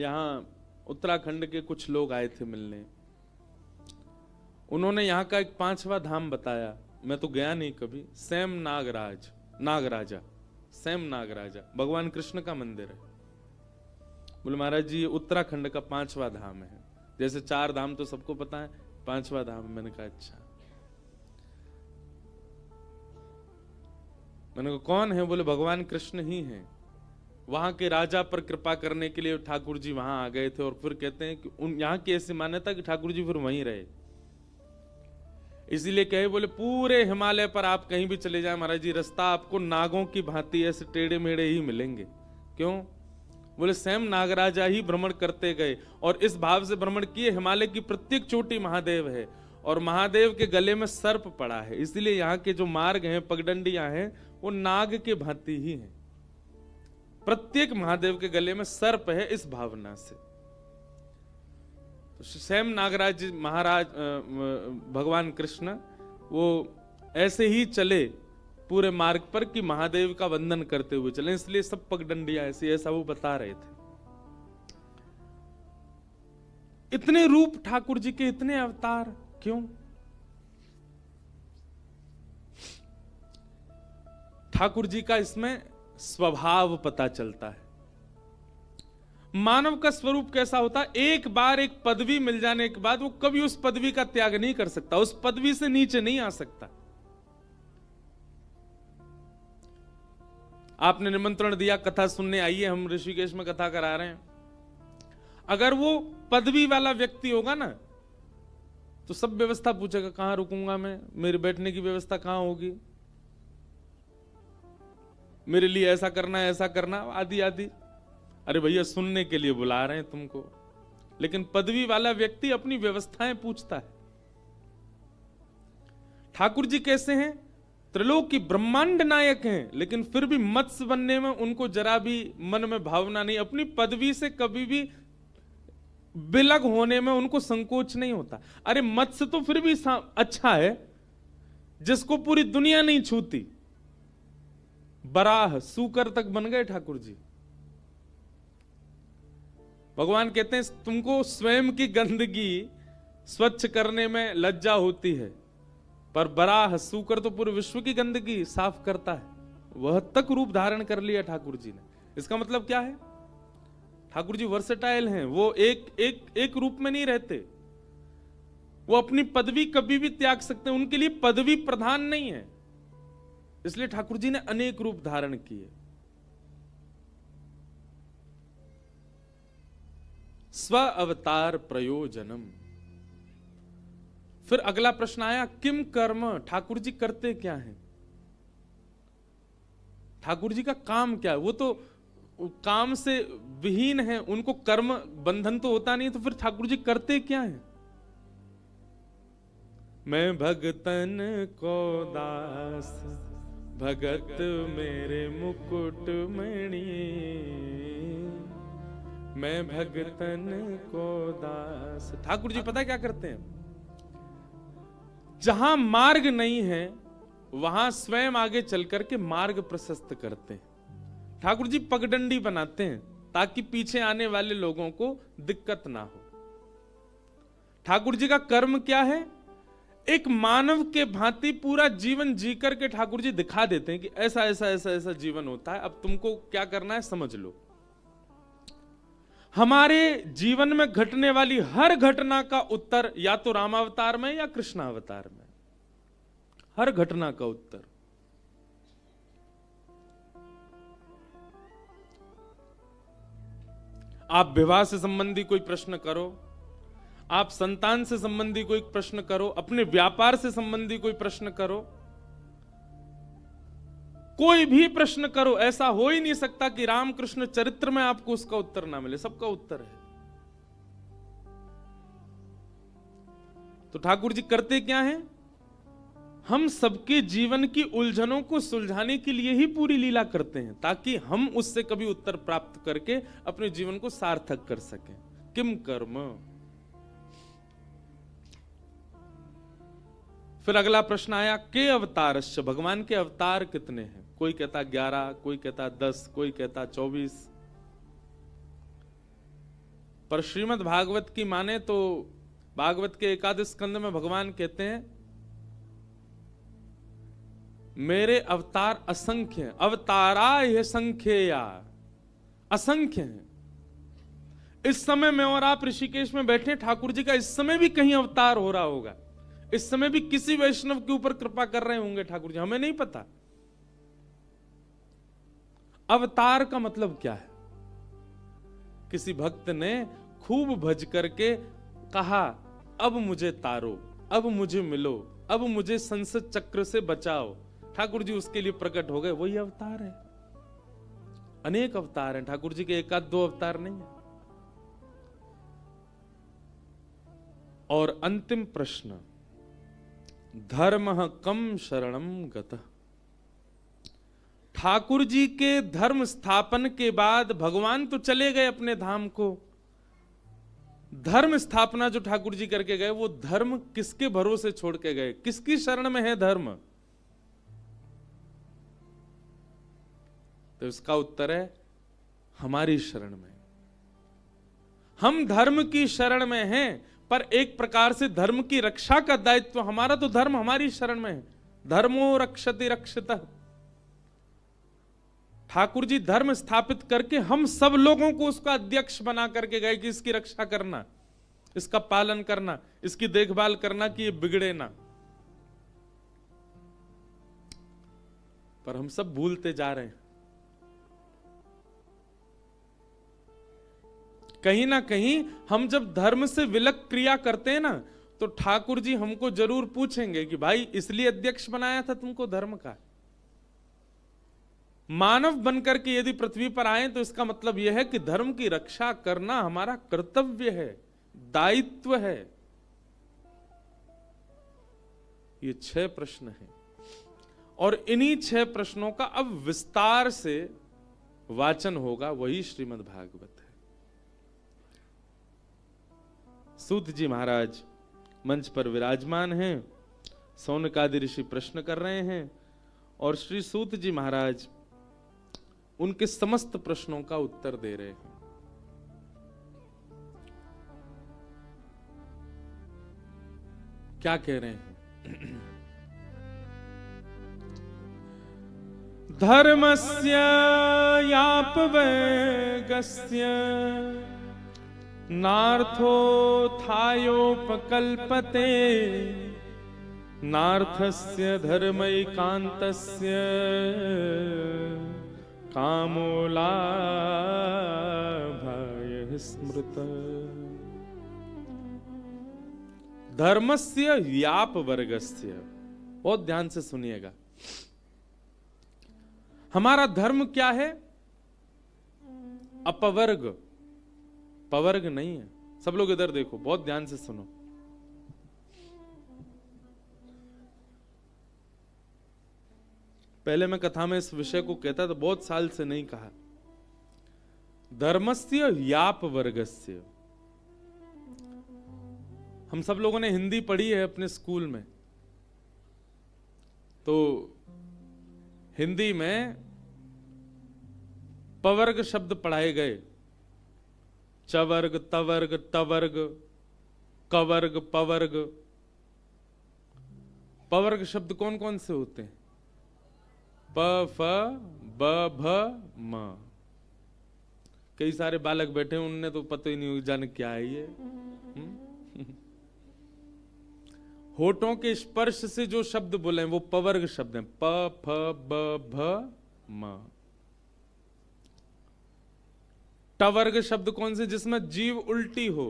यहाँ उत्तराखंड के कुछ लोग आए थे मिलने। उन्होंने यहाँ का एक 5वां धाम बताया। मैं तो गया नहीं कभी। सैम नागराजा सैम नागराजा भगवान कृष्ण का मंदिर है। बोले महाराज जी उत्तराखंड का 5वां धाम है। जैसे 4 धाम तो सबको पता है, 5वां धाम। मैंने कहा अच्छा। मैंने कहा कौन है? बोले भगवान कृष्ण ही हैं। वहां के राजा पर कृपा करने के लिए ठाकुर जी वहां आ गए थे और फिर कहते हैं कि यहाँ की ऐसी मान्यता कि ठाकुर जी फिर वहीं रहे। इसीलिए कहे बोले पूरे हिमालय पर आप कहीं भी चले जाए महाराज जी, रास्ता आपको नागों की भांति ऐसे टेढ़े मेढ़े ही मिलेंगे। क्यों? बोले स्वयं नागराजा ही भ्रमण करते गए और इस भाव से भ्रमण किए। हिमालय की प्रत्येक चोटी महादेव है और महादेव के गले में सर्प पड़ा है। इसलिए यहाँ के जो मार्ग हैं, पगडंडियां हैं, वो नाग के भांति ही हैं। प्रत्येक महादेव के गले में सर्प है, इस भावना से। तो स्वयं नागराज जी महाराज भगवान कृष्ण वो ऐसे ही चले पूरे मार्ग पर कि महादेव का वंदन करते हुए चले। इसलिए सब पगडंडियां ऐसी, ऐसा वो बता रहे थे। इतने रूप ठाकुर जी के, इतने अवतार क्यों? ठाकुर जी का इसमें स्वभाव पता चलता है। मानव का स्वरूप कैसा होता है? एक बार एक पदवी मिल जाने के बाद वो कभी उस पदवी का त्याग नहीं कर सकता, उस पदवी से नीचे नहीं आ सकता। आपने निमंत्रण दिया कथा सुनने, आइए हम ऋषिकेश में कथा करा रहे हैं। अगर वो पदवी वाला व्यक्ति होगा ना तो सब व्यवस्था पूछेगा, कहां रुकूंगा मैं, मेरे बैठने की व्यवस्था कहां होगी, मेरे लिए ऐसा करना ऐसा करना आदि आदि। अरे भैया सुनने के लिए बुला रहे हैं तुमको। लेकिन पदवी वाला व्यक्ति अपनी व्यवस्थाएं पूछता है। ठाकुर जी कैसे हैं? त्रिलोक की ब्रह्मांड नायक हैं, लेकिन फिर भी मत्स्य बनने में उनको जरा भी मन में भावना नहीं। अपनी पदवी से कभी भी बिलग होने में उनको संकोच नहीं होता। अरे मत्स्य तो फिर भी अच्छा है, जिसको पूरी दुनिया नहीं छूती। बराह सूकर तक बन गए ठाकुर जी। भगवान कहते हैं तुमको स्वयं की गंदगी स्वच्छ करने में लज्जा होती है, पर बराह सूकर तो पूरे विश्व की गंदगी साफ करता है। वह तक रूप धारण कर लिया ठाकुर जी ने। इसका मतलब क्या है? ठाकुर जी वर्सेटाइल हैं। वो एक रूप में नहीं रहते। वो अपनी पदवी कभी भी त्याग सकते हैं। उनके लिए पदवी प्रधान नहीं है। इसलिए ठाकुर जी ने अनेक रूप धारण किए। स्व अवतार प्रयोजनम। फिर अगला प्रश्न आया, किम कर्म? ठाकुर जी करते क्या हैं? ठाकुर जी का काम क्या है? वो तो काम से विहीन है, उनको कर्म बंधन तो होता नहीं, तो फिर ठाकुर जी करते क्या हैं? मैं भगतन को दास, भगत मेरे मुकुट मणि। मैं भगतन को दास। ठाकुर जी पता क्या करते हैं? जहां मार्ग नहीं है वहां स्वयं आगे चल करके मार्ग प्रशस्त करते हैं। ठाकुर जी पगडंडी बनाते हैं ताकि पीछे आने वाले लोगों को दिक्कत ना हो। ठाकुर जी का कर्म क्या है? एक मानव के भांति पूरा जीवन जी करके ठाकुर जी दिखा देते हैं कि ऐसा ऐसा ऐसा ऐसा जीवन होता है, अब तुमको क्या करना है समझ लो। हमारे जीवन में घटने वाली हर घटना का उत्तर या तो रामावतार में या कृष्णावतार में। हर घटना का उत्तर। आप विवाह से संबंधी कोई प्रश्न करो, आप संतान से संबंधी कोई प्रश्न करो, अपने व्यापार से संबंधी कोई प्रश्न करो, कोई भी प्रश्न करो, ऐसा हो ही नहीं सकता कि रामकृष्ण चरित्र में आपको उसका उत्तर ना मिले। सबका उत्तर है। तो ठाकुर जी करते क्या हैं? हम सबके जीवन की उलझनों को सुलझाने के लिए ही पूरी लीला करते हैं, ताकि हम उससे कभी उत्तर प्राप्त करके अपने जीवन को सार्थक कर सकें। किम कर्म? फिर अगला प्रश्न आया, के अवतारश्च? भगवान के अवतार कितने हैं? कोई कहता 11, कोई कहता 10, कोई कहता 24। पर श्रीमद् भागवत की माने तो भागवत के एकादश स्कंद में भगवान कहते हैं मेरे अवतार असंख्य, अवतारा ये संख्या, असंख्य हैं। इस समय मैं और आप ऋषिकेश में बैठे, ठाकुर जी का इस समय भी कहीं अवतार हो रहा होगा, इस समय भी किसी वैष्णव के ऊपर कृपा कर रहे होंगे ठाकुर जी, हमें नहीं पता। अवतार का मतलब क्या है? किसी भक्त ने खूब भज करके कहा अब मुझे तारो, अब मुझे मिलो, अब मुझे संसद चक्र से बचाओ, ठाकुर जी उसके लिए प्रकट हो गए। वही अवतार है। अनेक अवतार हैं ठाकुर जी के, एक आध दो अवतार नहीं है। और अंतिम प्रश्न, धर्म कम शरणम गतः। ठाकुर जी के धर्म स्थापन के बाद भगवान तो चले गए अपने धाम को, धर्म स्थापना जो ठाकुर जी करके गए वो धर्म किसके भरोसे छोड़ के गए? किसकी शरण में है धर्म? तो इसका उत्तर है हमारी शरण में। हम धर्म की शरण में हैं, पर एक प्रकार से धर्म की रक्षा का दायित्व हमारा, तो धर्म हमारी शरण में है। धर्मो रक्षति रक्षितः। ठाकुर जी धर्म स्थापित करके हम सब लोगों को उसका अध्यक्ष बना करके गए कि इसकी रक्षा करना, इसका पालन करना, इसकी देखभाल करना कि ये बिगड़े ना। पर हम सब भूलते जा रहे हैं। कहीं ना कहीं हम जब धर्म से विलक क्रिया करते हैं ना, तो ठाकुर जी हमको जरूर पूछेंगे कि भाई इसलिए अध्यक्ष बनाया था तुमको धर्म का। मानव बनकर के यदि पृथ्वी पर आए तो इसका मतलब यह है कि धर्म की रक्षा करना हमारा कर्तव्य है, दायित्व है। ये 6 प्रश्न हैं और इन्हीं 6 प्रश्नों का अब विस्तार से वाचन होगा, वही श्रीमद् भागवत है। सूत जी महाराज मंच पर विराजमान हैं, सौनकादि ऋषि प्रश्न कर रहे हैं और श्री सूत जी महाराज उनके समस्त प्रश्नों का उत्तर दे रहे हैं। क्या कह रहे हैं? धर्मस्य यापवेगस्य नार्थो थायोपकल्पते नार्थस्य धर्मैकान्तस्य कामोलाभाय स्मृत। धर्मस्य याप वर्गस्य, बहुत ध्यान से सुनिएगा। हमारा धर्म क्या है? अपवर्ग, पवर्ग नहीं है। सब लोग इधर देखो, बहुत ध्यान से सुनो। पहले मैं कथा में इस विषय को कहता था, बहुत साल से नहीं कहा। धर्मस्य याप वर्गस्य। हम सब लोगों ने हिंदी पढ़ी है अपने स्कूल में, तो हिंदी में पवर्ग शब्द पढ़ाए गए। चवर्ग, तवर्ग, तवर्ग, कवर्ग, पवर्ग। पवर्ग शब्द कौन कौन से होते हैं? प, फ, ब, भ, म। कई सारे बालक बैठे, उनने तो पता ही नहीं जाने क्या है ये। होठों के स्पर्श से जो शब्द बोले वो पवर्ग शब्द हैं। प, फ, ब, भ, म। टवर्ग शब्द कौन से? जिसमें जीव उल्टी हो।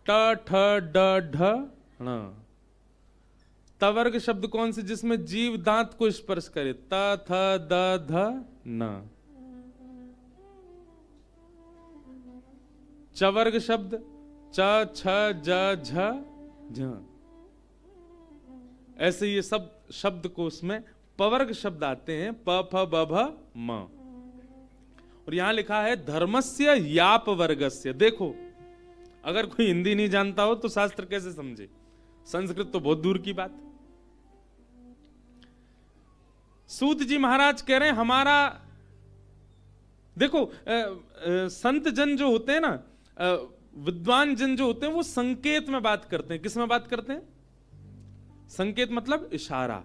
ट, ठ, ड, ढ, ण। तवर्ग शब्द कौन से? जिसमें जीव दांत को स्पर्श करे। त, थ, द, ध, न। चवर्ग शब्द च, छ, ज, झ, झ। ऐसे ये सब शब्द को उसमें पवर्ग शब्द आते हैं। प, फ, ब, भ, म। और यहां लिखा है धर्मस्य याप वर्गस्य। देखो, अगर कोई हिंदी नहीं जानता हो तो शास्त्र कैसे समझे? संस्कृत तो बहुत दूर की बात। सूत जी महाराज कह रहे हैं हमारा, देखो संत जन जो होते हैं ना, विद्वान जन जो होते हैं वो संकेत में बात करते हैं। किस में बात करते हैं? संकेत मतलब इशारा,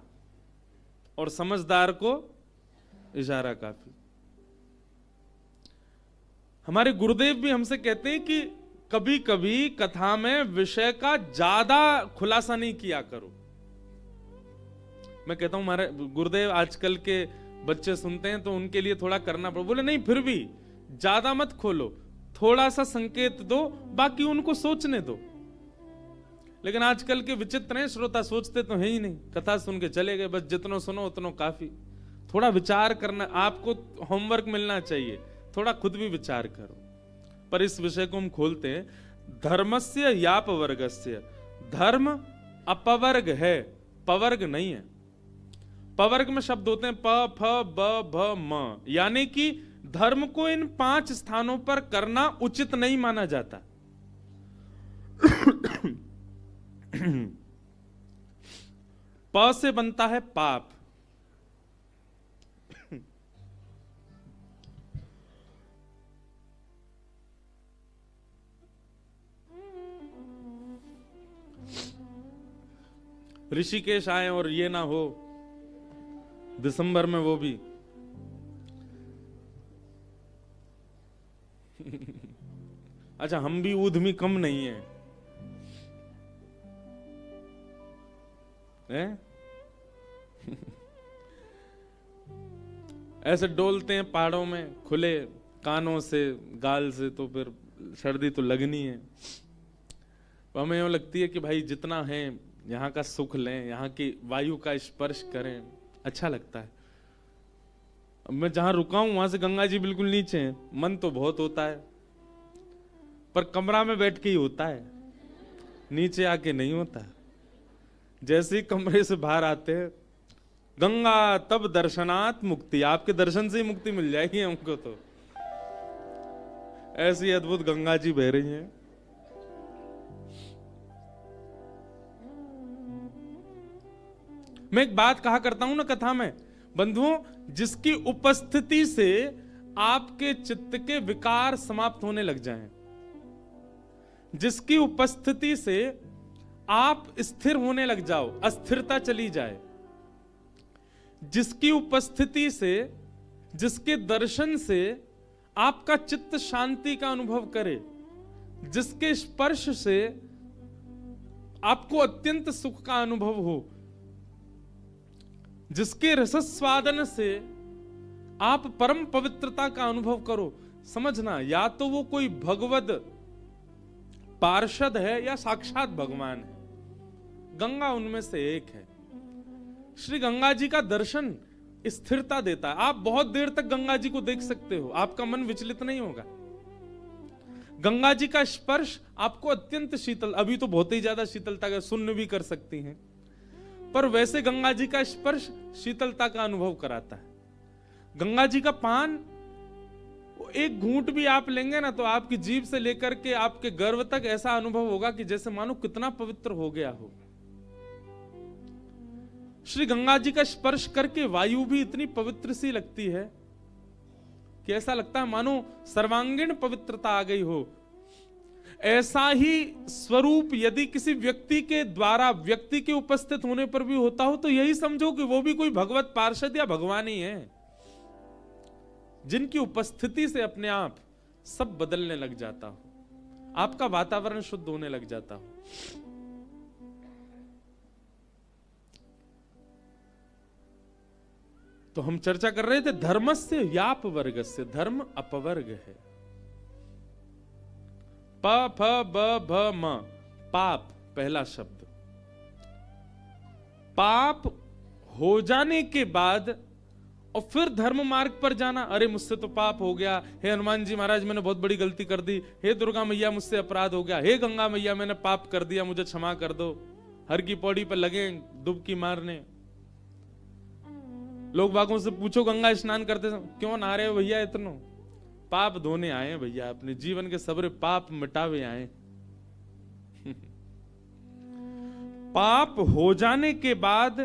और समझदार को इशारा काफी। हमारे गुरुदेव भी हमसे कहते हैं कि कभी कभी कथा में विषय का ज्यादा खुलासा नहीं किया करो। मैं कहता हूं हमारे गुरुदेव आजकल के बच्चे सुनते हैं तो उनके लिए थोड़ा करना पड़े। बोले नहीं, फिर भी ज्यादा मत खोलो, थोड़ा सा संकेत दो, बाकी उनको सोचने दो। लेकिन आजकल के विचित्र हैं श्रोता, सोचते तो है ही नहीं, कथा सुन के चले गए, बस जितना सुनो उतना काफी। थोड़ा विचार करना, आपको होमवर्क मिलना चाहिए, थोड़ा खुद भी विचार करो। पर इस विषय को हम खोलते हैं, धर्मस्य यापवर्गस्य। धर्म अपवर्ग है, पवर्ग नहीं है। पवर्ग में शब्द होते हैं प, फ, ब, भ, म, यानी कि धर्म को इन 5 स्थानों पर करना उचित नहीं माना जाता। प से बनता है पाप, ऋषिकेश आए और ये ना हो दिसंबर में, वो भी अच्छा, हम भी ऊधमी कम नहीं है, ऐसे डोलते हैं पहाड़ों में खुले कानों से, गाल से, तो फिर सर्दी तो लगनी है। तो हमें यूं लगती है कि भाई जितना है यहाँ का सुख लें, यहाँ की वायु का स्पर्श करें, अच्छा लगता है। अब मैं जहां रुका हूं वहां से गंगा जी बिल्कुल नीचे है, मन तो बहुत होता है, पर कमरा में बैठ के ही होता है, नीचे आके नहीं होता। जैसे ही कमरे से बाहर आते हैं, गंगा तब दर्शनात् मुक्ति, आपके दर्शन से ही मुक्ति मिल जाएगी हमको। तो ऐसी अद्भुत गंगा जी बह रही हैं। मैं एक बात कहा करता हूं ना कथा में, बंधुओं, जिसकी उपस्थिति से आपके चित्त के विकार समाप्त होने लग जाएं, जिसकी उपस्थिति से आप स्थिर होने लग जाओ, अस्थिरता चली जाए, जिसकी उपस्थिति से, जिसके दर्शन से आपका चित्त शांति का अनुभव करे, जिसके स्पर्श से आपको अत्यंत सुख का अनुभव हो, जिसके रसस्वादन से आप परम पवित्रता का अनुभव करो, समझना या तो वो कोई भगवद पार्षद है या साक्षात भगवान है। गंगा उनमें से एक है। श्री गंगा जी का दर्शन स्थिरता देता है। आप बहुत देर तक गंगा जी को देख सकते हो, आपका मन विचलित नहीं होगा। गंगा जी का स्पर्श आपको अत्यंत शीतल, अभी तो बहुत ही ज्यादा शीतलता का सुन्न भी कर सकती हैं, पर वैसे गंगा जी का स्पर्श शीतलता का अनुभव कराता है। गंगा जी का पान, एक घूंट भी आप लेंगे ना तो आपकी जीभ से लेकर के आपके गर्भ तक ऐसा अनुभव होगा कि जैसे मानो कितना पवित्र हो गया हो। श्री गंगा जी का स्पर्श करके वायु भी इतनी पवित्र सी लगती है कि ऐसा लगता है मानो सर्वांगीण पवित्रता आ गई हो। ऐसा ही स्वरूप यदि किसी व्यक्ति के द्वारा, व्यक्ति के उपस्थित होने पर भी होता हो, तो यही समझो कि वो भी कोई भगवत पार्षद या भगवान ही है, जिनकी उपस्थिति से अपने आप सब बदलने लग जाता हो, आपका वातावरण शुद्ध होने लग जाता हो। तो हम चर्चा कर रहे थे धर्मस्य यापवर्गस्य, धर्म अपवर्ग है। प फ ब भ म, पाप पहला शब्द। पाप हो जाने के बाद और फिर धर्म मार्ग पर जाना, अरे मुझसे तो पाप हो गया, हे हनुमान जी महाराज मैंने बहुत बड़ी गलती कर दी, हे दुर्गा मैया मुझसे अपराध हो गया, हे गंगा मैया मैंने पाप कर दिया, मुझे क्षमा कर दो। हर की पौड़ी पर लगे डुबकी मारने। लोग बागों से पूछो गंगा स्नान करते क्यों नहा रहे हो भैया, इतनो पाप धोने आए हैं भैया, अपने जीवन के सबरे पाप मिटावे आए। पाप हो जाने के बाद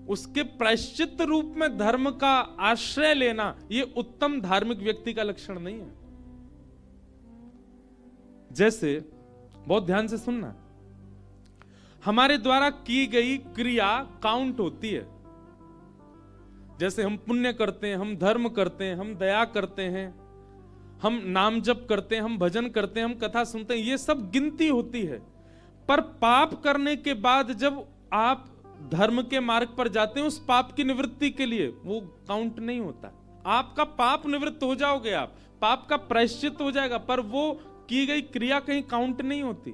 उसके प्रायश्चित रूप में धर्म का आश्रय लेना, यह उत्तम धार्मिक व्यक्ति का लक्षण नहीं है। जैसे बहुत ध्यान से सुनना, हमारे द्वारा की गई क्रिया काउंट होती है। जैसे हम पुण्य करते हैं, हम धर्म करते हैं, हम दया करते हैं, हम नाम जप करते हैं, हम भजन करते हैं, हम कथा सुनते हैं, ये सब गिनती होती है। पर पाप करने के बाद जब आप धर्म के मार्ग पर जाते हैं, उस पाप की निवृत्ति के लिए वो काउंट नहीं होता। आपका पाप निवृत्त हो जाओगे, आप पाप का प्रायश्चित हो जाएगा, पर वो की गई क्रिया कहीं काउंट नहीं होती।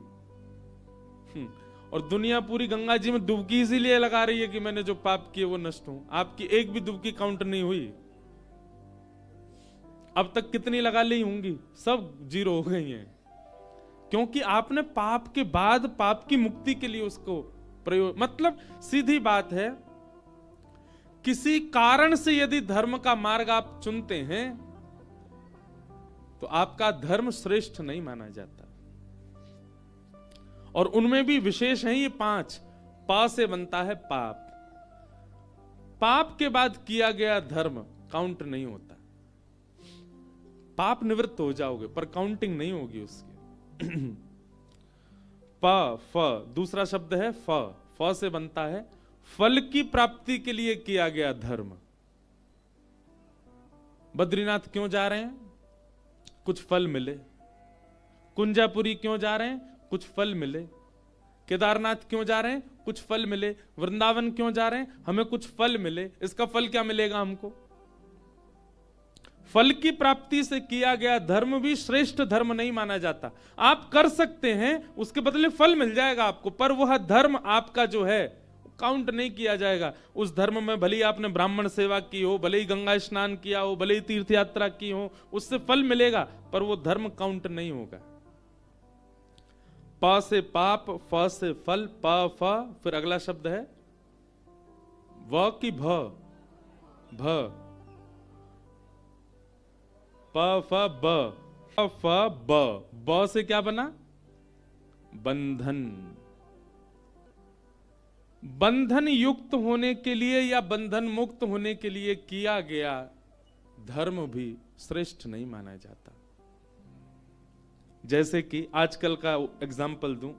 और दुनिया पूरी गंगा जी में डुबकी इसीलिए लगा रही है कि मैंने जो पाप किए वो नष्ट हो। आपकी एक भी डुबकी काउंट नहीं हुई। अब तक कितनी लगा ली होंगी, सब जीरो हो गई हैं, क्योंकि आपने पाप के बाद पाप की मुक्ति के लिए उसको प्रयोग, मतलब सीधी बात है, किसी कारण से यदि धर्म का मार्ग आप चुनते हैं तो आपका धर्म श्रेष्ठ नहीं माना जाता। और उनमें भी विशेष है ये 5। पा से बनता है पाप। पाप के बाद किया गया धर्म काउंट नहीं होता। पाप निवृत्त हो जाओगे पर काउंटिंग नहीं होगी उसकी। प फ दूसरा शब्द है फ। फ से बनता है फल की प्राप्ति के लिए किया गया धर्म। बद्रीनाथ क्यों जा रहे हैं? कुछ फल मिले। कुंजापुरी क्यों जा रहे हैं? कुछ फल मिले। केदारनाथ क्यों जा रहे हैं? कुछ फल मिले। वृंदावन क्यों जा रहे हैं? हमें कुछ फल मिले। इसका फल क्या मिलेगा हमको? फल की प्राप्ति से किया गया धर्म भी श्रेष्ठ धर्म नहीं माना जाता। आप कर सकते हैं, उसके बदले फल मिल जाएगा आपको, पर वह धर्म आपका जो है काउंट नहीं किया जाएगा। उस धर्म में भले ही आपने ब्राह्मण सेवा की हो, भले ही गंगा स्नान किया हो, भले ही तीर्थ यात्रा की हो, उससे फल मिलेगा, पर वो धर्म काउंट नहीं होगा। प से पाप, फ से फल, प फ, फिर अगला शब्द है व की भ। भ प फ ब, प फ ब। ब से क्या बना? बंधन। बंधन युक्त होने के लिए या बंधन मुक्त होने के लिए किया गया धर्म भी श्रेष्ठ नहीं माना जाता। जैसे कि आजकल का एग्जाम्पल दूं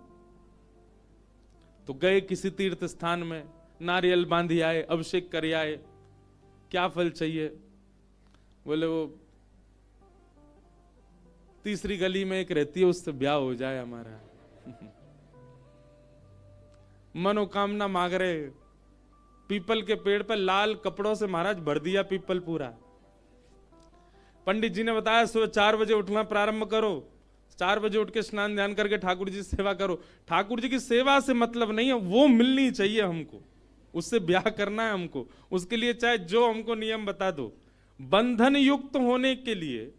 तो गए किसी तीर्थ स्थान में, नारियल बांधी आए, अभिषेक कर आए, क्या फल चाहिए? बोले वो तीसरी गली में एक रहती है, उससे ब्याह हो जाए हमारा। मनोकामना मांग रहे। पीपल के पेड़ पर लाल कपड़ों से महाराज भर दिया पीपल पूरा। पंडित जी ने बताया सुबह 4 बजे उठना प्रारंभ करो, 4 बजे उठ के स्नान ध्यान करके ठाकुर जी की सेवा करो। ठाकुर जी की सेवा से मतलब नहीं है, वो मिलनी चाहिए हमको, उससे ब्याह करना है हमको, उसके लिए चाहे जो हमको नियम बता दो। बंधन युक्त होने के लिए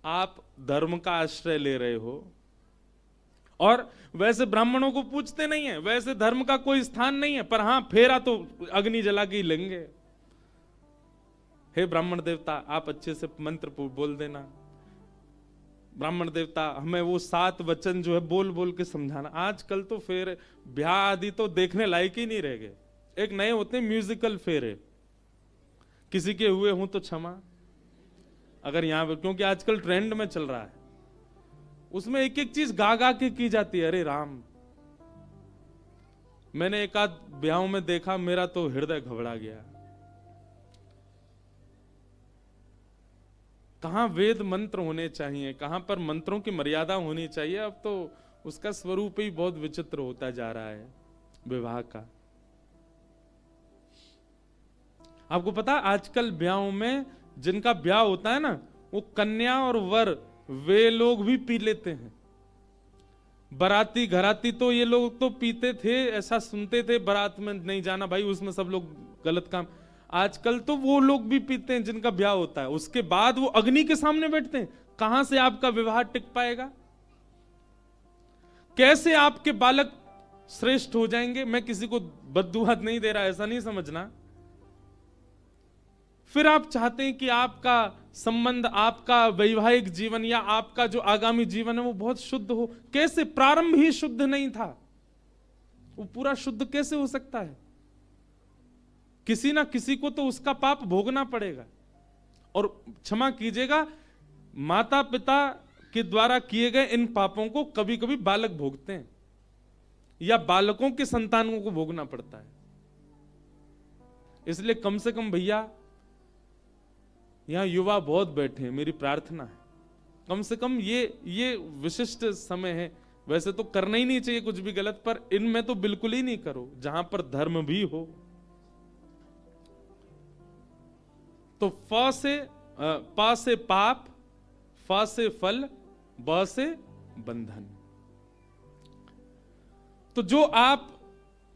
आप धर्म का आश्रय ले रहे हो, और वैसे ब्राह्मणों को पूछते नहीं है, वैसे धर्म का कोई स्थान नहीं है, पर हां फेरा तो अग्नि जला के ही लेंगे। हे ब्राह्मण देवता, आप अच्छे से मंत्र बोल देना। ब्राह्मण देवता हमें वो 7 वचन जो है बोल बोल के समझाना। आजकल तो फेरे ब्याह आदि तो देखने लायक ही नहीं रह गए। एक नए होते हैं म्यूजिकल फेरे, किसी के हुए हों तो क्षमा, अगर यहां, क्योंकि आजकल ट्रेंड में चल रहा है, उसमें एक एक चीज गा गा के की जाती है। अरे राम, मैंने एक आध ब्याहों में देखा, मेरा तो हृदय घबरा गया। कहां वेद मंत्र होने चाहिए, कहां पर मंत्रों की मर्यादा होनी चाहिए। अब तो उसका स्वरूप ही बहुत विचित्र होता जा रहा है विवाह का। आपको पता, आजकल ब्याहों में जिनका ब्याह होता है ना, वो कन्या और वर वे लोग भी पी लेते हैं। बाराती घराती तो ये लोग तो पीते थे, ऐसा सुनते थे, बारात में नहीं जाना भाई, उसमें सब लोग गलत काम। आजकल तो वो लोग भी पीते हैं जिनका ब्याह होता है, उसके बाद वो अग्नि के सामने बैठते हैं। कहां से आपका विवाह टिक पाएगा? कैसे आपके बालक श्रेष्ठ हो जाएंगे? मैं किसी को बद्दुआ नहीं दे रहा, ऐसा नहीं समझना। फिर आप चाहते हैं कि आपका संबंध, आपका वैवाहिक जीवन या आपका जो आगामी जीवन है वो बहुत शुद्ध हो। कैसे? प्रारंभ ही शुद्ध नहीं था, वो पूरा शुद्ध कैसे हो सकता है? किसी ना किसी को तो उसका पाप भोगना पड़ेगा। और क्षमा कीजिएगा, माता पिता के द्वारा किए गए इन पापों को कभी कभी बालक भोगते हैं या बालकों के संतानों को भोगना पड़ता है। इसलिए कम से कम भैया, यहां युवा बहुत बैठे हैं, मेरी प्रार्थना है कम से कम ये विशिष्ट समय है। वैसे तो करना ही नहीं चाहिए कुछ भी गलत, पर इनमें तो बिल्कुल ही नहीं करो जहां पर धर्म भी हो। तो प से पाप, फ से फल, ब से बंधन। तो जो आप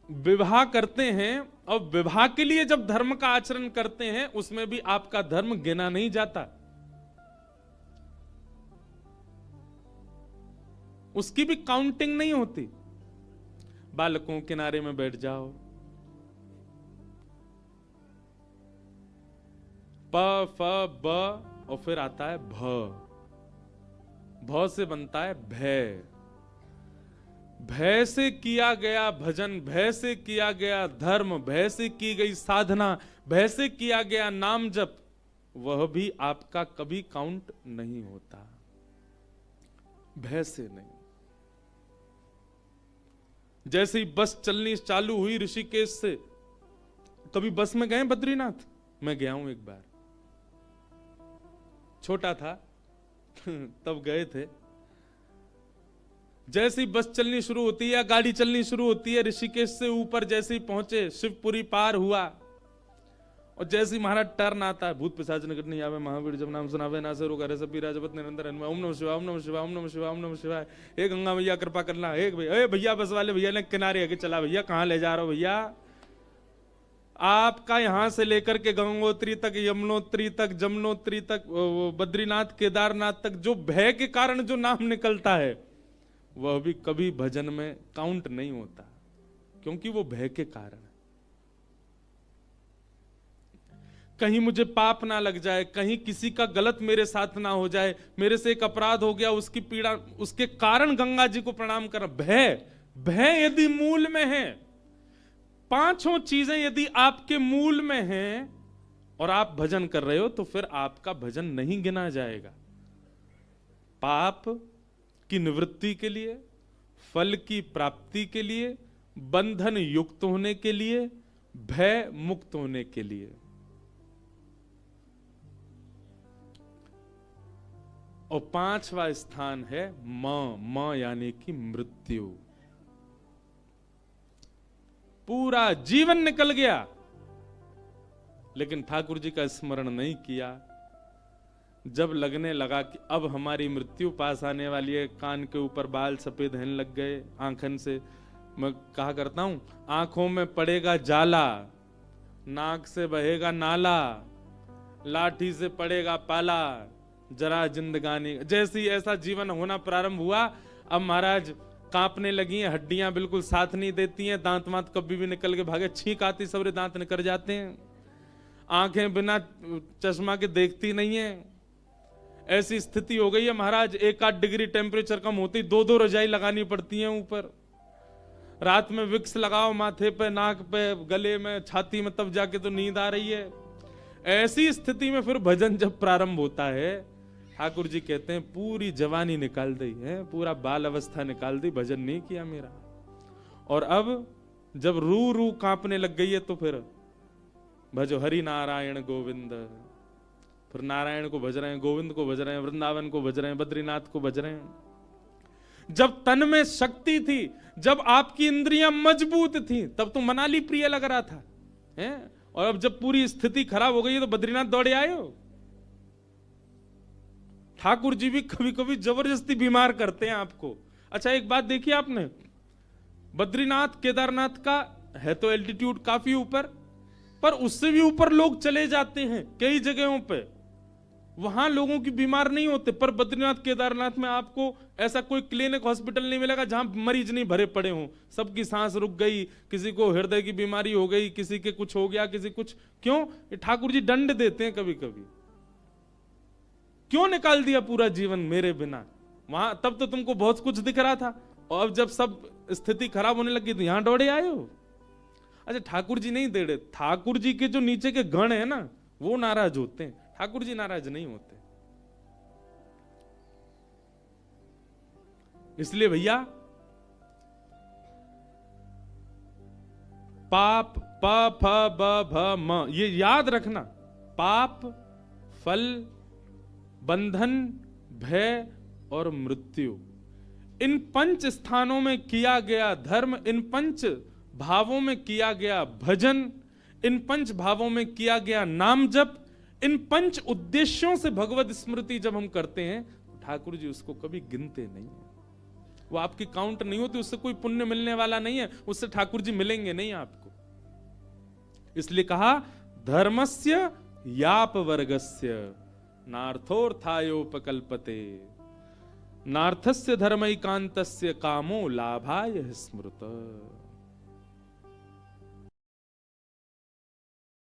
विवाह करते हैं और विवाह के लिए जब धर्म का आचरण करते हैं, उसमें भी आपका धर्म गिना नहीं जाता, उसकी भी काउंटिंग नहीं होती। बालकों किनारे में बैठ जाओ, प फ ब और फिर आता है भ। भ से बनता है भय। भय से किया गया भजन, भय से किया गया धर्म, भय से की गई साधना, भय से किया गया नाम जप, वह भी आपका कभी काउंट नहीं होता। भय से नहीं। जैसे ही बस चलनी चालू हुई ऋषिकेश से, कभी बस में गए बद्रीनाथ? मैं गया हूं एक बार, छोटा था तब गए थे। जैसे ही बस चलनी शुरू होती है या गाड़ी चलनी शुरू होती है, ऋषिकेश से ऊपर जैसे ही पहुंचे, शिवपुरी पार हुआ, और जैसे ही महाराज टर्न आता है, भूत पिशाच निकट नहीं आवे, महावीर जब नाम सुनावे, ना से रोका रे सभी राजपत निरंतर हनुमान, ओम नमः शिवाय, ओम नमः शिवाय, ओम नमः शिवाय, ओम नमः शिवाय। हे गंगा मैया कृपा करना, हे भैया, भैया बस वाले भैया ने किनारे आके चला, भैया कहां ले जा रहे हो भैया? आपका यहां से लेकर के गंगोत्री तक, यमुनोत्री तक, जमुनोत्री तक, बद्रीनाथ केदारनाथ तक जो भय के कारण जो नाम निकलता है, वह भी कभी भजन में काउंट नहीं होता, क्योंकि वो भय के कारण है। कहीं मुझे पाप ना लग जाए, कहीं किसी का गलत मेरे साथ ना हो जाए, मेरे से एक अपराध हो गया, उसकी पीड़ा, उसके कारण गंगा जी को प्रणाम कर। भय, भय यदि मूल में है, पांचों चीजें यदि आपके मूल में हैं और आप भजन कर रहे हो, तो फिर आपका भजन नहीं गिना जाएगा। पाप की निवृत्ति के लिए, फल की प्राप्ति के लिए, बंधन युक्त होने के लिए, भय मुक्त होने के लिए। और पांचवा स्थान है म यानी कि मृत्यु। पूरा जीवन निकल गया, लेकिन ठाकुर जी का स्मरण नहीं किया। जब लगने लगा कि अब हमारी मृत्यु पास आने वाली है, कान के ऊपर बाल सफेद होने लग गए, आंखन से, मैं कहा करता हूं, आंखों में पड़ेगा जाला, नाक से बहेगा नाला, लाठी से पड़ेगा पाला, जरा जिंदगानी, जैसी ऐसा जीवन होना प्रारंभ हुआ। अब महाराज कांपने लगी हैं, हड्डियां बिल्कुल साथ नहीं देती हैं, दांत वांत कभी भी निकल के भागे, छींक आती, सबरे दांत निकल जाते हैं, आंखें बिना चश्मा के देखती नहीं है। ऐसी स्थिति हो गई है महाराज, 1-8 डिग्री टेम्परेचर कम होती 2-2 रजाई लगानी पड़ती हैं ऊपर। रात में विक्स लगाओ माथे पे, नाक पे, गले में, छाती में, तब जाके तो नींद आ रही है। ऐसी स्थिति में फिर भजन जब प्रारंभ होता है, ठाकुर जी कहते हैं पूरी जवानी निकाल दी है, पूरा बाल अवस्था निकाल दी, भजन नहीं किया मेरा। और अब जब रू रू कांपने लग गई है, तो फिर भजो हरि नारायण गोविंद। फिर नारायण को भज रहे हैं, गोविंद को भज रहे हैं, वृंदावन को भज रहे हैं, बद्रीनाथ को भज रहे हैं। जब तन में शक्ति थी, जब आपकी इंद्रियां मजबूत थी, तब तो मनाली प्रिय लग रहा था, हैं? और अब जब पूरी स्थिति खराब हो गई है, तो बद्रीनाथ दौड़े आए हो। ठाकुर जी भी कभी कभी जबरदस्ती बीमार करते हैं आपको। अच्छा, एक बात देखिए आपने, बद्रीनाथ केदारनाथ का है तो एल्टीट्यूड काफी ऊपर, पर उससे भी ऊपर लोग चले जाते हैं कई जगहों पे, वहां लोगों की बीमार नहीं होते। पर बद्रीनाथ केदारनाथ में आपको ऐसा कोई क्लिनिक हॉस्पिटल नहीं मिलेगा जहां मरीज नहीं भरे पड़े हों। सबकी सांस रुक गई, किसी को हृदय की बीमारी हो गई, किसी के कुछ हो गया, किसी कुछ। क्यों? ये ठाकुर जी दंड देते हैं कभी कभी। क्यों निकाल दिया पूरा जीवन मेरे बिना? वहां तब तो तुमको बहुत कुछ दिख रहा था, और अब जब सब स्थिति खराब होने लगी तो यहां दौड़े आए हो। अच्छा, ठाकुर जी नहीं दे रहे, ठाकुर जी के जो नीचे के गण है ना, वो नाराज होते हैं, ठाकुर जी नाराज नहीं होते। इसलिए भैया पाप प फ ब भ म ये याद रखना। पाप, फल, बंधन, भय और मृत्यु, इन 5 स्थानों में किया गया धर्म, इन 5 भावों में किया गया भजन, इन 5 भावों में किया गया नाम जप, इन 5 उद्देश्यों से भगवत स्मृति जब हम करते हैं तो ठाकुर जी उसको कभी गिनते नहीं है। वो आपकी काउंट नहीं होती, उससे कोई पुण्य मिलने वाला नहीं है, उससे ठाकुर जी मिलेंगे नहीं आपको। इसलिए कहा धर्मस्य याप वर्गस्य नार्थोर्थायोपकल्पते नार्थस्य धर्मैकान्तस्य कामो लाभाय स्मृत।